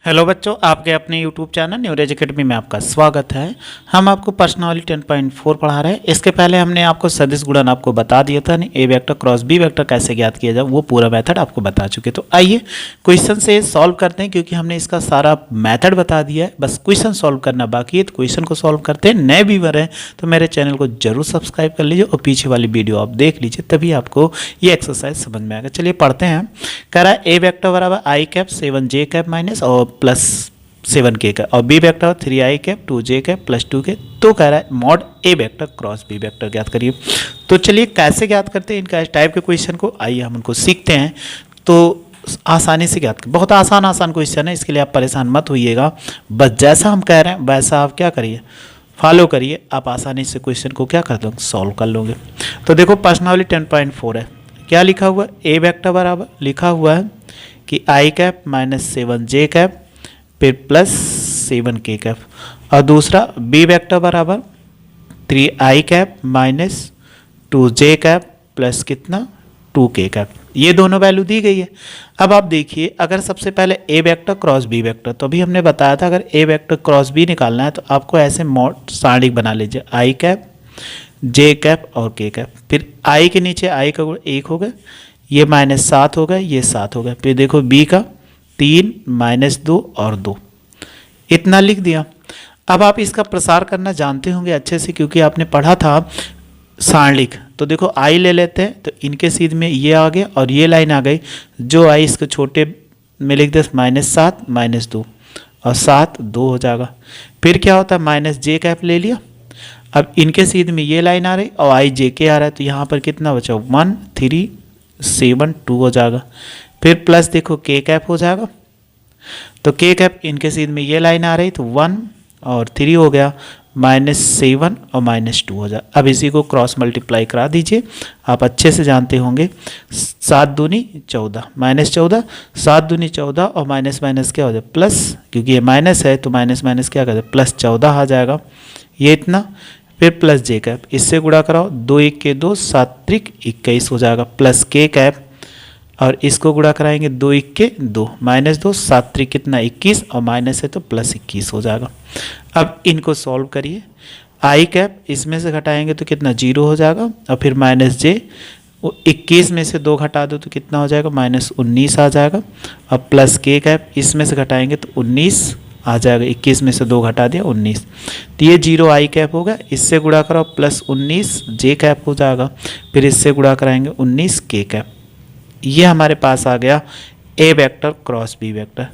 Hello बच्चों, आपके अपने YouTube चैनल न्यूरेज एकेडमी में आपका स्वागत है। हम आपको पर्सनालिटी 10.4 पढ़ा रहे हैं। इसके पहले हमने आपको सदिश गुणन आपको बता दिया था, नहीं ए वेक्टर क्रॉस बी वेक्टर कैसे ज्ञात किया जाए, वो पूरा मेथड आपको बता चुके। तो आइए क्वेश्चन से सॉल्व करते हैं, क्योंकि हमने इसका सारा मेथड बता दिया है, बस क्वेश्चन सॉल्व करना बाकी है। तो क्वेश्चन को सॉल्व करते हैं। नए व्यूअर हैं तो मेरे चैनल को जरूर सब्सक्राइब कर लीजिए और पीछे वाली वीडियो आप देख लीजिए, तभी आपको ये एक्सरसाइज समझ में आएगा। चलिए पढ़ते हैं। कह रहा है ए वेक्टर बराबर i cap 7j cap minus और प्लस 7k का, और B vector 3i cap 2j cap plus 2k। तो कह रहा है mod A vector cross B vector ज्ञात करिए। तो चलिए कैसे ज्ञात करते हैं इनका, इस टाइप के क्वेश्चन को आइए हम उनको सीखते हैं। तो आसानी से ज्ञात कर, बहुत आसान क्वेश्चन है, इसके लिए आप परेशान मत होइएगा। बस जैसा हम कह रहे हैं वैसा आप क्या करिए, फॉलो करिए, आप आसानी से क्वेश्चन को क्या कर दोगे, सॉल्व कर लोगे। तो देखो पर्सनालिटी 10.4 है, क्या लिखा हुआ है, ए वेक्टर बराबर लिखा हुआ है कि आई कैप माइनस 7j कैप फिर प्लस 7k कैप, और दूसरा बी वेक्टर बराबर 3i cap minus 2j cap plus कितना 2k कैप। ये दोनों वैल्यू दी गई है। अब आप देखिए, अगर सबसे पहले ए वेक्टर क्रॉस बी वेक्टर, तो अभी हमने बताया था अगर ए वेक्टर क्रॉस बी निकालना है तो आपको ऐसे मॉड सारणी बना लीजिए, आई कैप जे कैप और के कैप। फिर आई के नीचे आई का गुण 1 हो गया, ये माइनस 7 हो गया, ये 7 हो गया। फिर देखो बी का 3 माइनस 2 और 2, इतना लिख दिया। अब आप इसका प्रसार करना जानते होंगे अच्छे से, क्योंकि आपने पढ़ा था सारणिक। तो देखो आई ले लेते हैं, तो इनके सीध में ये आ गया और ये लाइन आ गई, जो आई इसको छोटे में लिख दे -7 -2 और 7 2 हो जाएगा। फिर क्या होता है, माइनस जे कैप ले लिया। अब इनके सीध में ये लाइन आ रही और आई जे के आ रहा है, तो यहाँ पर कितना बचा 1 3 7 2 हो जाएगा। फिर प्लस देखो के कैप हो जाएगा, तो के कैप इनके सीध में ये लाइन आ रही, तो 1 और 3 हो गया, -7 और -2 हो जाए। अब इसी को क्रॉस मल्टीप्लाई करा दीजिए, आप अच्छे से जानते होंगे। 7 दूनी 14 -14, 7 दूनी 14 और माइनस माइनस क्या हो जाए प्लस, क्योंकि ये माइनस है तो माइनस माइनस क्या कर जाए प्लस 14 आ जाएगा, ये इतना। फिर प्लस जे कैप, इससे गुणा कराओ, 2 1 के 2 7 त्रिक 21 हो जाएगा, प्लस के कैप और इसको गुणा कराएंगे 2 1 के 2 -2 7 त्रिक कितना 21 और माइनस है तो प्लस 21 हो जाएगा। अब इनको सॉल्व करिए, आई कैप इसमें से घटाएंगे तो कितना 0 हो जाएगा, और फिर माइनस जे 21 में से 2 घटा दो तो कितना हो जाएगा -19 आ जाएगा। अब प्लस के कैप इसमें से घटाएंगे तो 19 आ जाएगा, 21 में से 2 घटा दिया 19, तो ये 0 आई कैप होगा। इससे गुणा कराओ प्लस 19 जे कैप हो जाएगा, फिर इससे गुणा कराएंगे 19 के कैप। ये हमारे पास आ गया ए वेक्टर क्रॉस बी वेक्टर।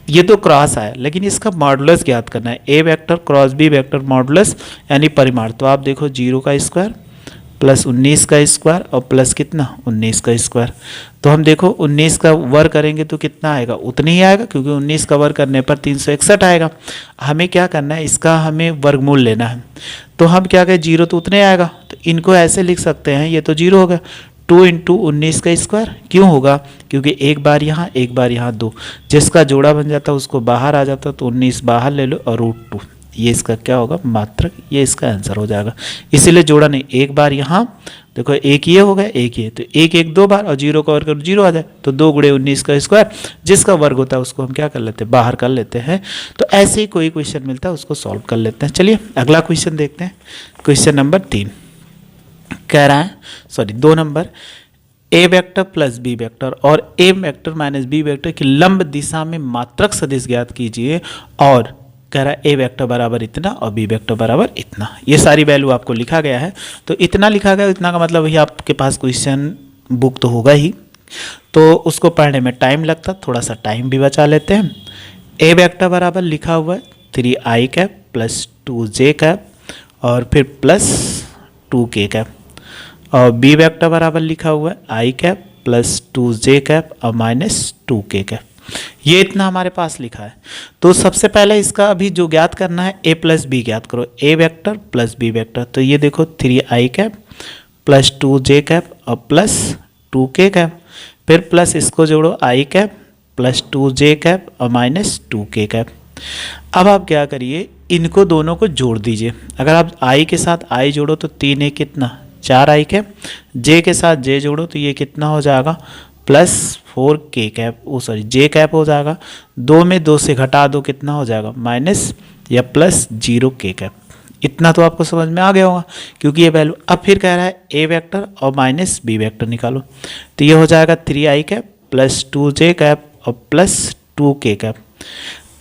ये तो क्रॉस आया, लेकिन इसका मॉडुलस ज्ञात करना है, A vector cross B vector modulus यानी परिमाण। तो आप देखो 0 का स्क्वायर प्लस 19 का स्क्वायर और प्लस कितना 19 का स्क्वायर। तो हम देखो 19 का वर्ग करेंगे तो कितना आएगा, उतनी ही आएगा, क्योंकि 19 का वर्ग करने पर 361 आएगा। हमें क्या करना है, इसका हमें वर्गमूल लेना है। तो हम क्या कहें, 0 तो उतने आएगा, तो इनको ऐसे लिख सकते हैं, ये तो 0 हो गया, 2 × 19 का स्क्वायर। क्यों होगा, क्योंकि एक बार यहाँ 2, जिसका जोड़ा बन जाता है उसको बाहर आ जाता, तो 19 बाहर ले लो और √2, ये इसका क्या होगा मात्रक, ये इसका आंसर हो जाएगा। इसीलिए जोड़ा नहीं, एक बार यहाँ देखो एक ये हो गया, एक ये, तो 1 1 2 बार और 0 का वर्ग करो 0 आ जाए, तो 2 × 19 का स्क्वायर, जिसका वर्ग होता है उसको हम क्या कर लेते हैं, बाहर कर लेते हैं। तो ऐसे ही कोई क्वेश्चन मिलता है उसको सॉल्व कर लेते हैं। चलिए अगला क्वेश्चन देखते हैं, क्वेश्चन नंबर 3 कह रहा है, 2 नंबर, ए वेक्टर प्लस बी वेक्टर और ए वेक्टर माइनस बी वेक्टर की लंब दिशा में मात्रक सदिश ज्ञात कीजिए, और कह रहा है ए वेक्टर बराबर इतना और बी वेक्टर बराबर इतना। ये सारी वैल्यू आपको लिखा गया है, तो इतना लिखा गया, इतना का मतलब ही आपके पास क्वेश्चन बुक तो होगा ही, तो उसको पढ़ने में टाइम लगता, थोड़ा सा टाइम भी बचा लेते हैं। ए वेक्टर बराबर लिखा हुआ है 3i cap plus 2j cap और फिर प्लस 2k कैप, और बी वेक्टर बराबर लिखा हुआ है आई कैप प्लस 2j कैप और माइनस 2k कैप। ये इतना हमारे पास लिखा है। तो सबसे पहले इसका अभी जो ज्ञात करना है, ए प्लस बी ज्ञात करो, ए वेक्टर प्लस बी वेक्टर। तो ये देखो 3i cap plus 2j cap और प्लस 2k कैप, फिर प्लस इसको जोड़ो आई कैप प्लस 2j कैप और माइनस 2k कैप। अब आप क्या करिए, इनको दोनों को जोड़ दीजिए। अगर आप आई के साथ आई जोड़ो तो 3 1 कितना 4i कैप, जे के साथ जे जोड़ो तो ये कितना हो जाएगा प्लस 4k कैप, ओ सॉरी जे कैप हो जाएगा। 2 में 2 से घटा दो कितना हो जाएगा, माइनस या प्लस 0k कैप। इतना तो आपको समझ में आ गया होगा क्योंकि ये वैल्यू। अब फिर कह रहा है ए वेक्टर और माइनस बी वेक्टर निकालो, तो ये हो जाएगा 3i cap plus 2j cap और प्लस 2k कैप।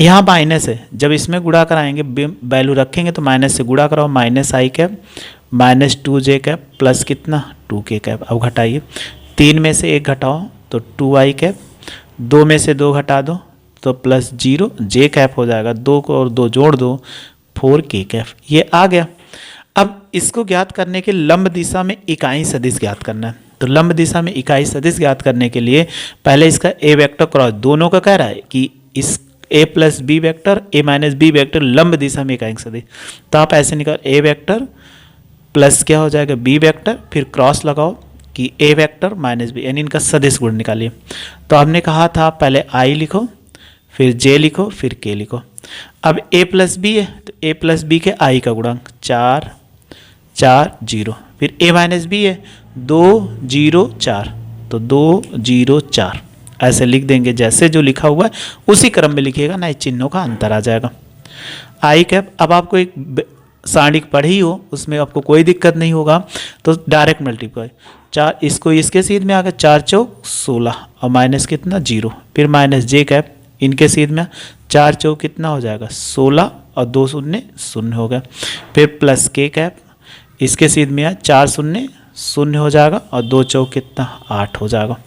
यहाँ माइनस है, जब इसमें गुणा कराएंगे वैल्यू रखेंगे तो माइनस से गुणा कराओ, minus i cap minus 2j cap plus कितना 2k कैप। अब घटाइए, 3 में से 1 घटाओ तो 2i कैप, 2 में से 2 घटा दो तो प्लस 0j कैप हो जाएगा। 2 को और 2 जोड़ दो 4k कैप, ये आ गया। अब इसको ज्ञात करने के लंब दिशा में इकाई सदिश ज्ञात करना है। तो लंब दिशा में इकाई सदिश ज्ञात करने के लिए पहले इसका ए वेक्टर क्रॉस दोनों का कह रहा है कि इस A plus B vector A minus B vector लंब दिशा में इकाई सदिश। तो आप ऐसे निकाल, ए वेक्टर प्लस क्या हो जाएगा बी वेक्टर, फिर क्रॉस लगाओ कि ए वेक्टर माइनस बी, यानी इनका सदिश गुण निकालिए। तो हमने कहा था पहले आई लिखो, फिर जे लिखो, फिर के लिखो। अब a प्लस बी है तो a प्लस बी के i का गुणांक 4 4 0, फिर a माइनस बी है 2 0 4, तो 2 0 4 ऐसे लिख देंगे। जैसे जो लिखा हुआ है उसी क्रम में लिखिएगा, ना चिन्हों का अंतर आ जाएगा। आई कैप, अब आपको एक सारणिक पढ़ी हो उसमें आपको कोई दिक्कत नहीं होगा तो डायरेक्ट मल्टीप्लाई, 4 इसको इसके सीध में आ गया, 4 चौक 16 और माइनस कितना 0, फिर माइनस जे कैप इनके सीध में 4 चौक कितना हो जाएगा 16 और 2 शून्य 0 हो गया, फिर प्लस के कैप इसके सीध में 4 शून्य 0 हो जाएगा और 2 चौक कितना 8 हो जाएगा।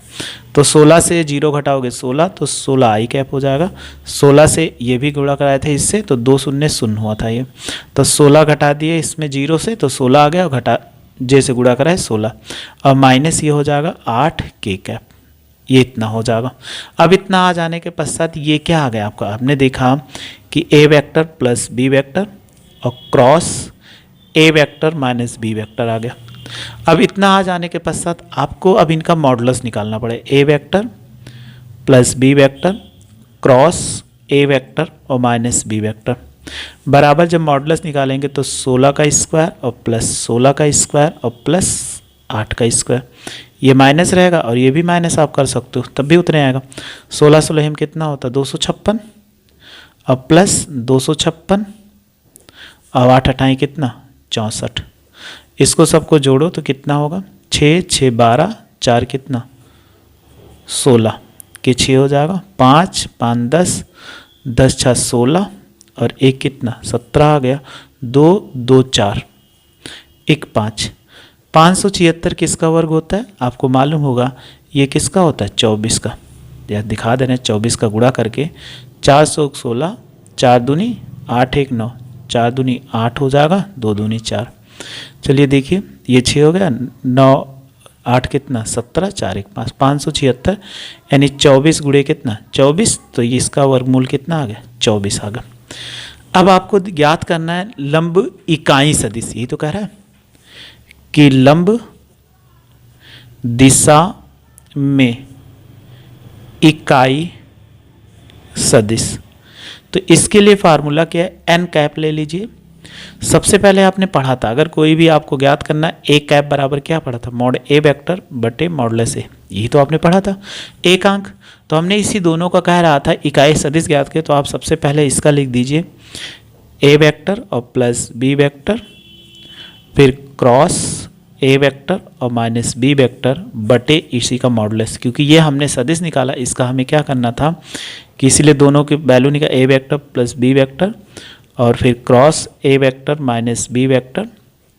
तो 16 से 0 घटाओगे 16 तो 16 आई कैप हो जाएगा। 16 से ये भी गुणा कराए थे इससे तो 2 शून्य 0 हुआ था ये, तो 16 घटा दिए इसमें 0 से तो 16 आ गया और घटा जैसे गुणा कराए 16 और माइनस ये हो जाएगा 8 के कैप, ये इतना हो जाएगा। अब इतना आ जाने के पश्चात ये क्या आ गया आपका, आपने देखा कि A vector plus B vector और cross A vector minus B vector आ गया। अब इतना आ जाने के पश्चात आपको अब इनका मॉडुलस निकालना पड़े, A vector plus B vector cross A vector और माइनस बी वेक्टर बराबर जब मॉडुलस निकालेंगे तो 16 का स्क्वायर और प्लस 16 का स्क्वायर और प्लस 8 का स्क्वायर, ये माइनस रहेगा और ये भी माइनस आप कर सकते हो तब भी उतने आएगा। 16 16 में कितना होता है 256 और प्लस 256 और 8 8 कितना 64, इसको सबको जोड़ो तो कितना होगा 6 6 12 4 कितना 16 के 6 हो जाएगा, 5 5 10 10 6 16 और 1 कितना 17 आ गया, 2 2 4 1 5। 576 किसका वर्ग होता है आपको मालूम होगा, ये किसका होता है 24 का, या दिखा देना 24 का गुणा करके 416 4 दूनी 8 1 9 4 दूनी 8 हो जाएगा, 2 दूनी 4। चलिए देखिए ये 6 हो गया, 9 8 कितना 17 4 1 5, 576 यानी 24 गुणे कितना 24, तो ये इसका वर्गमूल कितना आ गया 24 आ गया। अब आपको ज्ञात करना है लंब इकाई सदिश, यही तो कह रहा है कि लंब दिशा में इकाई सदिश। तो इसके लिए फार्मूला क्या है, एन कैप ले लीजिए। सबसे पहले आपने पढ़ा था, अगर कोई भी आपको ज्ञात करना है ए कैप बराबर क्या पढ़ा था, मॉड ए वेक्टर बटे मॉडुलस ए, यही तो आपने पढ़ा था एक अंक। तो हमने इसी दोनों का कह रहा था इकाई सदिश ज्ञात किया, तो आप सबसे पहले इसका लिख दीजिए ए वेक्टर और प्लस बी वेक्टर, फिर क्रॉस ए वेक्टर और माइनस बी वेक्टर बटे इसी का मॉडुलस, क्योंकि ये हमने सदिश निकाला इसका हमें क्या करना था कि इसीलिए दोनों की वैल्यू निकाल A vector plus B vector और फिर cross A vector minus B vector,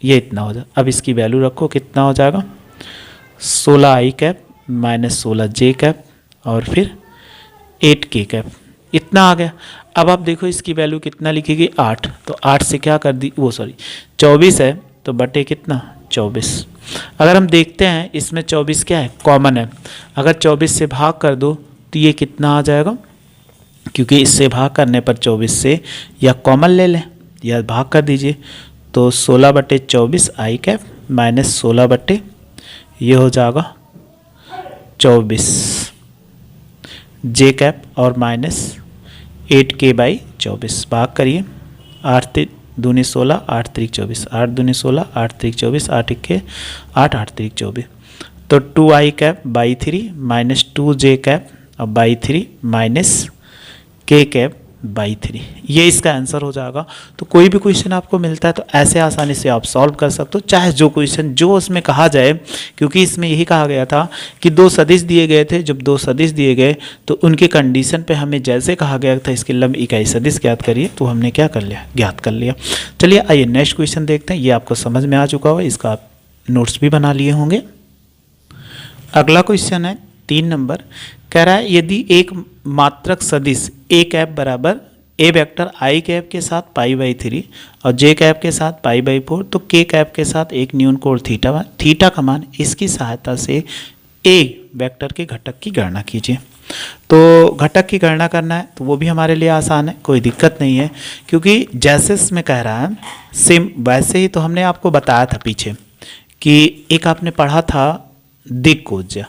ये इतना हो जाए। अब इसकी वैल्यू रखो कितना हो जाएगा 16 आई कैप माइनस 16 जे कैप और फिर 8 के कैप, इतना आ गया। अब आप देखो इसकी वैल्यू कितना लिखेगी 8, तो 8 से क्या कर दी वो सॉरी 24 है तो बटे कितना 24। अगर हम देखते हैं इसमें 24 क्या है कॉमन है, अगर 24 से भाग कर दो तो ये कितना आ जाएगा, क्योंकि इससे भाग करने पर 24 से या कॉमन ले लें या भाग कर दीजिए, तो 16 बटे 24 आई कैप माइनस 16 बटे ये हो जाएगा 24 जे कैप और माइनस 8 के बाई 24, भाग करिए 8 दूनी 16 8 3 24, 8 दूनी 16 8 3 24, 8 1 8 8 3 24। तो 2i कैप/3 माइनस 2j कैप/3 माइनस k कैप/3, ये इसका आंसर हो जाएगा। तो कोई भी क्वेश्चन आपको मिलता है तो ऐसे आसानी से आप सॉल्व कर सकते हो, चाहे जो क्वेश्चन जो उसमें कहा जाए, क्योंकि इसमें यही कहा गया था कि दो सदिश दिए गए थे। जब दो सदिश दिए गए तो उनके कंडीशन पे हमें जैसे कहा गया था इसके लंब इकाई सदिश ज्ञात करिए, तो हमने क्या कर लिया, ज्ञात कर लिया। चलिए आइए नेक्स्ट क्वेश्चन देखते हैं। ये आपको समझ में आ चुका होगा, इसका आप नोट्स भी बना लिए होंगे। अगला क्वेश्चन है 3 नंबर, कह रहा है यदि एक मात्रक सदिश ए कैप बराबर ए वेक्टर आई कैप के साथ π/3 और जे कैप के साथ π/4, तो के कैप के साथ एक न्यून कोण थीटा का मान, इसकी सहायता से ए वेक्टर के घटक की गणना कीजिए। तो घटक की गणना करना है तो वो भी हमारे लिए आसान है, कोई दिक्कत नहीं है, क्योंकि जैसे इसमें कह रहा है सेम वैसे ही तो हमने आपको बताया था पीछे कि एक आपने पढ़ा था दिक्कोज्या।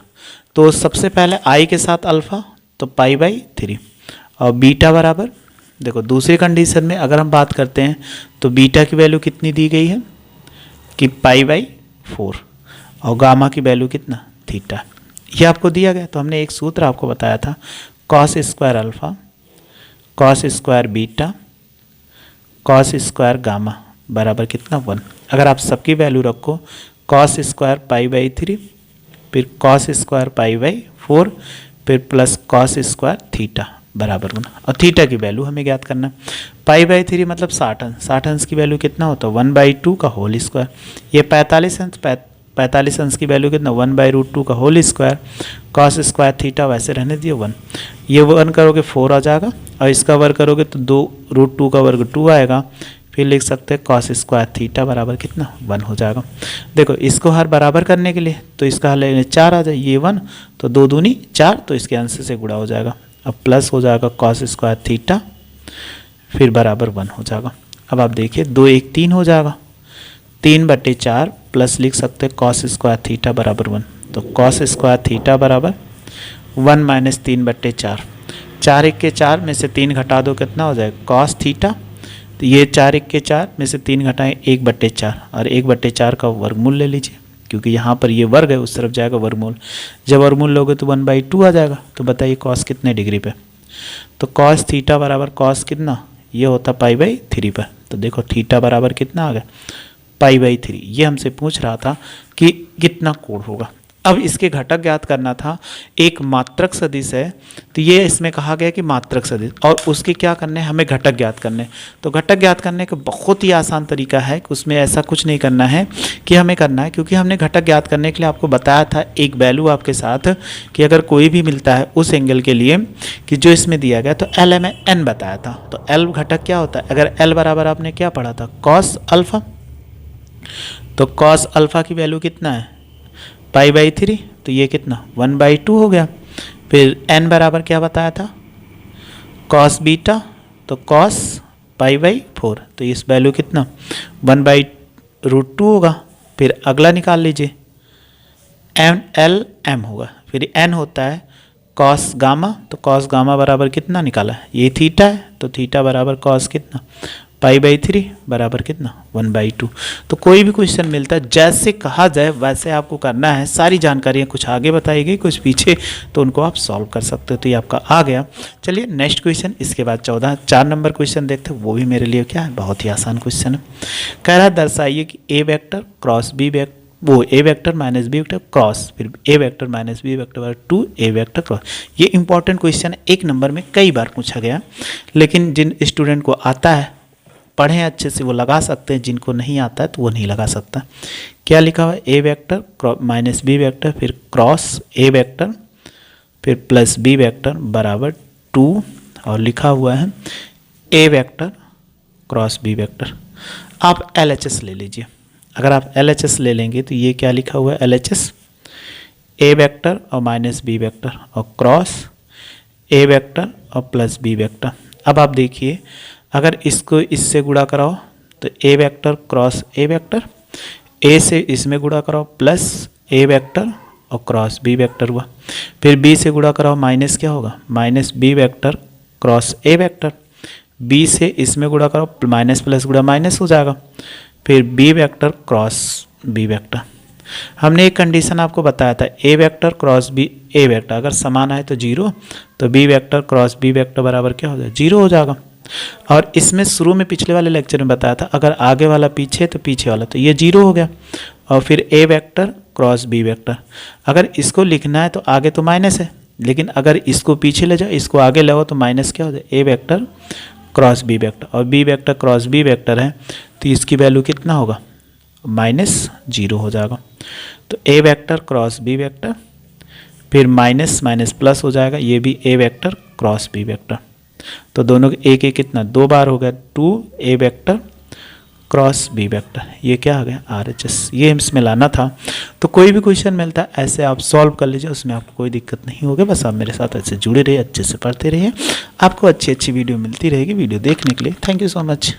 तो सबसे पहले आई के साथ अल्फा तो π/3 और बीटा बराबर, देखो दूसरी कंडीशन में अगर हम बात करते हैं तो बीटा की वैल्यू कितनी दी गई है कि π/4 और गामा की वैल्यू कितना, थीटा, ये आपको दिया गया। तो हमने एक सूत्र आपको बताया था, cos square alpha cos square beta cos square gamma बराबर कितना 1। अगर आप सबकी वैल्यू रखो, कॉस स्क्वायर π/3 फिर कॉस स्क्वायर π/4 फिर प्लस कॉस स्क्वायर थीटा बराबर 1, और थीटा की वैल्यू हमें ज्ञात करना है। π/3 मतलब 60 अंश, 60 अंश की वैल्यू कितना होता है 1/2 का होल स्क्वायर। ये 45 अंश, 45 अंश की वैल्यू कितना 1/√2 का whole square. Cos square theta वैसे रहने दिए 1, ये 1 करोगे 4 आ जाएगा, और इसका वर्ग करोगे तो 2√2 का वर्ग 2 आएगा। फिर लिख सकते हैं कॉस स्क्वायर थीटा बराबर कितना 1 हो जाएगा। देखो इसको हर बराबर करने के लिए तो इसका हल 4 आ जाए, ये 1 तो 2 दूनी 4, तो इसके अंश से गुणा हो जाएगा। अब प्लस हो जाएगा कॉस स्क्वायर थीटा फिर बराबर 1 हो जाएगा। अब आप देखिए 2 1 3 हो जाएगा, 3/4 प्लस लिख सकते हैं कॉस स्क्वायर थीटा बराबर 1, तो कॉस स्क्वायर थीटा बराबर 1 माइनस 3/4, 4 1 के 4 में से 3 घटा दो कितना हो जाएगा कॉस थीटा। तो ये 4 1 के 4 में से 3 घटाएं 1/4, और 1/4 का वर्गमूल ले लीजिए, क्योंकि यहाँ पर ये वर्ग है उस तरफ जाएगा वर्गमूल। जब वर्गमूल लोगे तो 1/2 आ जाएगा। तो बताइए कॉस कितने डिग्री पे, तो कॉस थीटा बराबर कॉस कितना, ये होता π/3 पर। तो देखो थीटा बराबर कितना आ गया π/3। ये हमसे पूछ रहा था कि कितना कोण होगा। अब इसके घटक ज्ञात करना था। एक मात्रक सदिश है तो ये इसमें कहा गया कि मात्रक सदिश, और उसके क्या करने हैं, हमें घटक ज्ञात करने। तो घटक ज्ञात करने का बहुत ही आसान तरीका है कि उसमें ऐसा कुछ नहीं करना है कि हमें करना है, क्योंकि हमने घटक ज्ञात करने के लिए आपको बताया था एक वैल्यू आपके साथ कि अगर कोई भी मिलता है उस एंगल के लिए कि जो इसमें दिया गया, तो एल में एन बताया था। तो एल घटक क्या होता है, अगर एल बराबर आपने क्या पढ़ा था कॉस अल्फा, तो कॉस अल्फा की वैल्यू कितना है π/3, तो ये कितना 1/2 हो गया। फिर n बराबर क्या बताया था कॉस बीटा, तो कॉस π/4, तो इस वैल्यू कितना 1/√2 होगा। फिर अगला निकाल लीजिए LM होगा। फिर n होता है कॉस गामा, तो कॉस गामा बराबर कितना निकाला है, ये थीटा है, तो थीटा बराबर कॉस कितना π/3 बराबर कितना 1/2। तो कोई भी क्वेश्चन मिलता है जैसे कहा जाए वैसे आपको करना है। सारी जानकारियाँ कुछ आगे बताई गई कुछ पीछे, तो उनको आप सॉल्व कर सकते हो। तो ये आपका आ गया। चलिए नेक्स्ट क्वेश्चन, इसके बाद 4 नंबर क्वेश्चन देखते हैं। वो भी मेरे लिए क्या है, बहुत ही आसान क्वेश्चन है। कह रहा है दर्शाइए कि A vector cross B vector, वो A vector minus B vector cross फिर A vector minus B vector 2 A vector cross. ये इंपॉर्टेंट क्वेश्चन है, 1 नंबर में कई बार पूछा गया, लेकिन जिन स्टूडेंट को आता है पढ़ें अच्छे से वो लगा सकते हैं, जिनको नहीं आता है तो वो नहीं लगा सकता। क्या लिखा हुआ है A vector minus B vector फिर क्रॉस ए वेक्टर फिर प्लस बी वेक्टर बराबर 2, और लिखा हुआ है A vector cross B vector. आप LHS ले लीजिए। अगर आप LHS ले लेंगे तो ये क्या लिखा हुआ है LHS ए वेक्टर और माइनस बी वेक्टर और क्रॉस ए वेक्टर और प्लस बी वेक्टर। अब आप देखिए अगर इसको इससे गुणा कराओ तो A vector cross A vector, A से इसमें गुणा कराओ प्लस ए वेक्टर और क्रॉस बी वेक्टर हुआ। फिर बी से गुणा कराओ माइनस क्या होगा minus B vector cross A vector, B से इसमें गुणा करो माइनस प्लस गुणा माइनस हो जाएगा। फिर B vector cross B vector. हमने एक कंडीशन आपको बताया था, A vector cross B A vector अगर समान आए तो 0, तो B vector cross B vector बराबर क्या हो जाएगा, 0 हो जाएगा। और इसमें शुरू में पिछले वाले लेक्चर में बताया था, अगर आगे वाला पीछे तो पीछे वाला, तो ये 0 हो गया। और फिर A vector cross B vector, अगर इसको लिखना है तो आगे तो माइनस है, लेकिन अगर इसको पीछे ले जाओ, इसको आगे लगाओ तो माइनस क्या हो जाए, A vector cross B vector. और B vector cross B vector है तो इसकी वैल्यू कितना होगा, -0 हो जाएगा। तो A vector cross B vector, फिर माइनस माइनस प्लस हो जाएगा, ये भी ए वेक्टर क्रॉस बी वेक्टर। तो दोनों एक एक कितना 2 बार हो गया, 2 A vector cross B vector, ये क्या आ गया RHS, ये इसमें लाना था। तो कोई भी क्वेश्चन मिलता है ऐसे आप सॉल्व कर लीजिए, उसमें आपको कोई दिक्कत नहीं होगी। बस आप मेरे साथ ऐसे जुड़े रहिए, अच्छे से पढ़ते रहिए, आपको अच्छी अच्छी वीडियो मिलती रहेगी। वीडियो देखने के लिए थैंक यू सो मच।